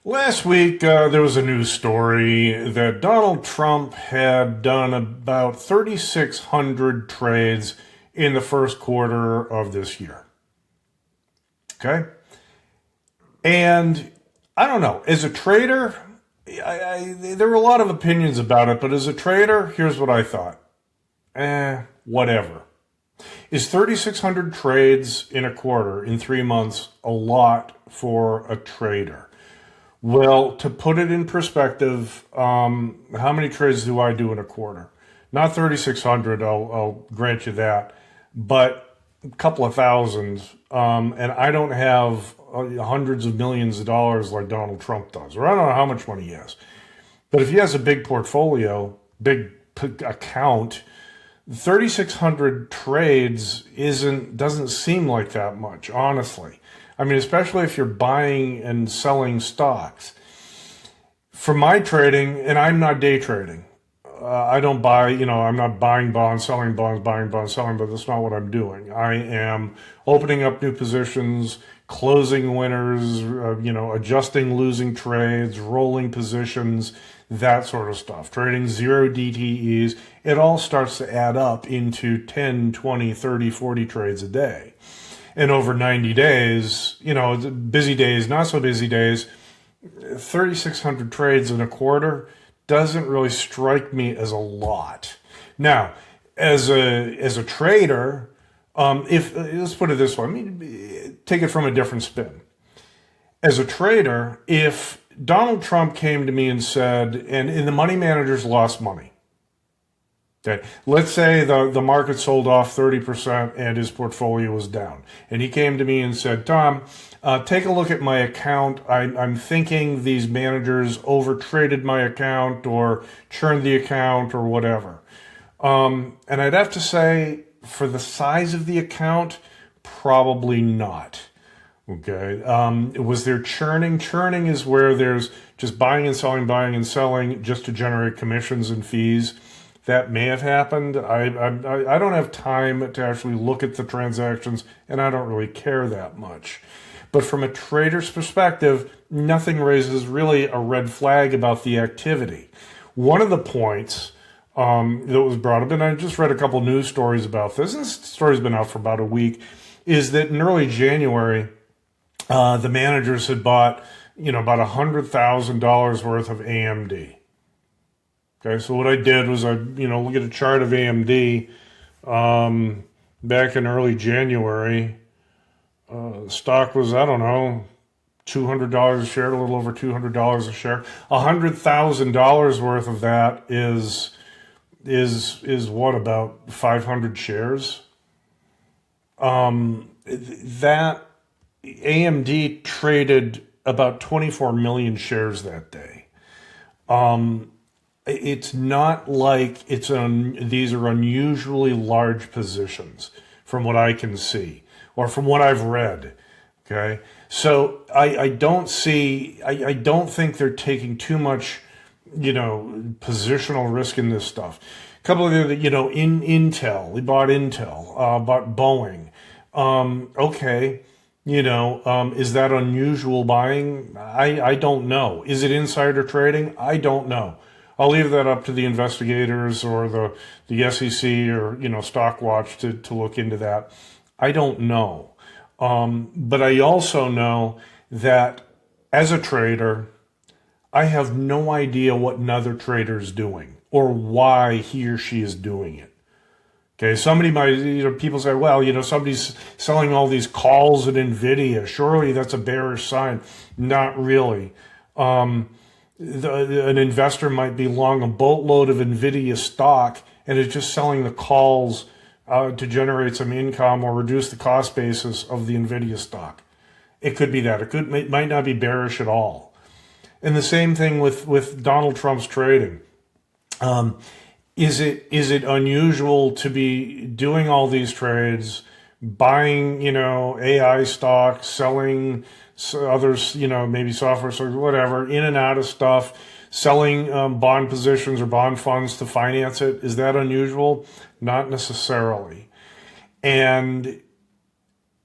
Last week, there was a news story that Donald Trump had done about 3,600 trades in the first quarter of this year. Okay? And I don't know. As a trader, there were a lot of opinions about it, but as a trader, here's what I thought. Whatever. Is 3,600 trades in a quarter in 3 months a lot for a trader? Well, to put it in perspective, how many trades do I do in a quarter? Not 3,600, I'll grant you that, but a couple of thousands. And I don't have hundreds of millions of dollars like Donald Trump does, or I don't know how much money he has. But if he has a big portfolio, big account, 3,600 trades doesn't seem like that much, honestly. I mean, especially if you're buying and selling stocks. For my trading, and I'm not day trading. I don't buy, I'm not buying bonds, selling bonds, buying bonds, selling, but that's not what I'm doing. I am opening up new positions, closing winners, adjusting losing trades, rolling positions, that sort of stuff. Trading zero DTEs. It all starts to add up into 10, 20, 30, 40 trades a day. And over 90 days, busy days, not so busy days, 3,600 trades in a quarter doesn't really strike me as a lot. Now, as a trader, let's put it this way, take it from a different spin. As a trader, if Donald Trump came to me and said, and the money managers lost money. Okay. Let's say the market sold off 30% and his portfolio was down. And he came to me and said, Tom, take a look at my account. I'm thinking these managers overtraded my account or churned the account or whatever. And I'd have to say, for the size of the account, probably not. Okay. Was there churning? Churning is where there's just buying and selling just to generate commissions and fees. That may have happened. I don't have time to actually look at the transactions, and I don't really care that much. But from a trader's perspective, nothing raises really a red flag about the activity. One of the points that was brought up, and I just read a couple news stories about this, and this story's been out for about a week, is that in early January, the managers had bought, about $100,000 worth of AMD. Okay, so what I did was I, look at a chart of AMD back in early January. Stock was, I don't know, $200 a share, a little over $200 a share. $100,000 worth of that is what, about 500 shares? That AMD traded about 24 million shares that day. It's not like these are unusually large positions from what I can see or from what I've read. Okay. So I don't think they're taking too much, positional risk in this stuff. A couple of the, in Intel, we bought Intel, bought Boeing. Okay. Is that unusual buying? I don't know. Is it insider trading? I don't know. I'll leave that up to the investigators or the SEC or, Stockwatch to look into that. I don't know. But I also know that as a trader, I have no idea what another trader is doing or why he or she is doing it. Okay, somebody might, people say, well, somebody's selling all these calls at Nvidia. Surely that's a bearish sign. Not really. An investor might be long a boatload of Nvidia stock and is just selling the calls to generate some income or reduce the cost basis of the Nvidia stock. It could be that. It might not be bearish at all. And the same thing with Donald Trump's trading. Is it unusual to be doing all these trades, buying, AI stocks, selling others, maybe software, so whatever, in and out of stuff, selling bond positions or bond funds to finance it? Is that unusual? Not necessarily. And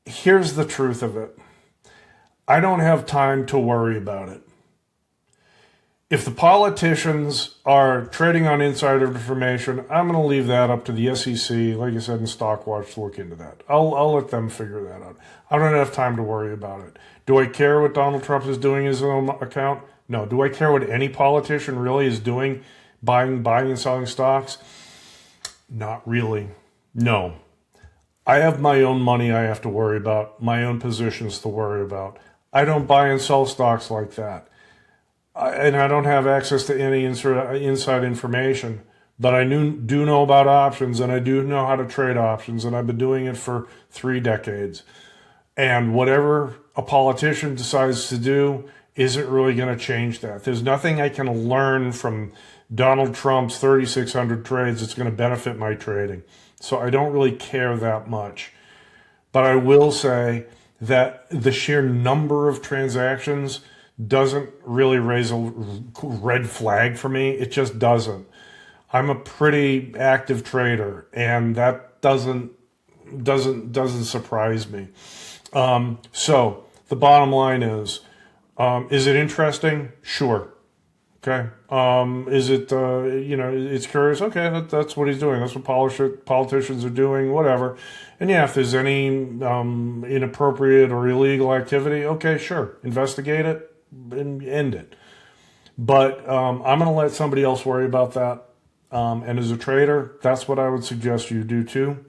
here's the truth of it. I don't have time to worry about it. If the politicians are trading on insider information, I'm going to leave that up to the SEC, like I said, and Stockwatch to look into that. I'll let them figure that out. I don't have time to worry about it. Do I care what Donald Trump is doing in his own account? No. Do I care what any politician really is doing, buying and selling stocks? Not really. No. I have my own money I have to worry about, my own positions to worry about. I don't buy and sell stocks like that. And I don't have access to any inside information, but I do know about options, and I do know how to trade options, and I've been doing it for 3 decades. And whatever a politician decides to do isn't really going to change that. There's nothing I can learn from Donald Trump's 3,600 trades that's going to benefit my trading. So I don't really care that much. But I will say that the sheer number of transactions doesn't really raise a red flag for me. It just doesn't. I'm a pretty active trader, and that doesn't surprise me. So the bottom line is it interesting? Sure. Okay. Is it, it's curious? Okay, that's what he's doing. That's what politicians are doing, whatever. And yeah, if there's any inappropriate or illegal activity, okay, sure. Investigate it and end it. But I'm going to let somebody else worry about that. And as a trader, that's what I would suggest you do too.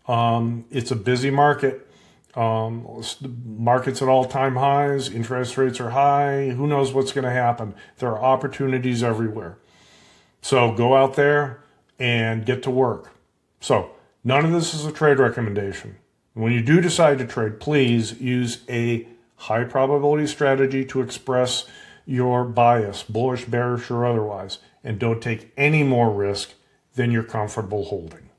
It's a busy market. Markets at all-time highs, interest rates are high, who knows what's going to happen. There are opportunities everywhere. So go out there and get to work. So none of this is a trade recommendation. When you do decide to trade, please use a high probability strategy to express your bias, bullish, bearish, or otherwise, and don't take any more risk than you're comfortable holding.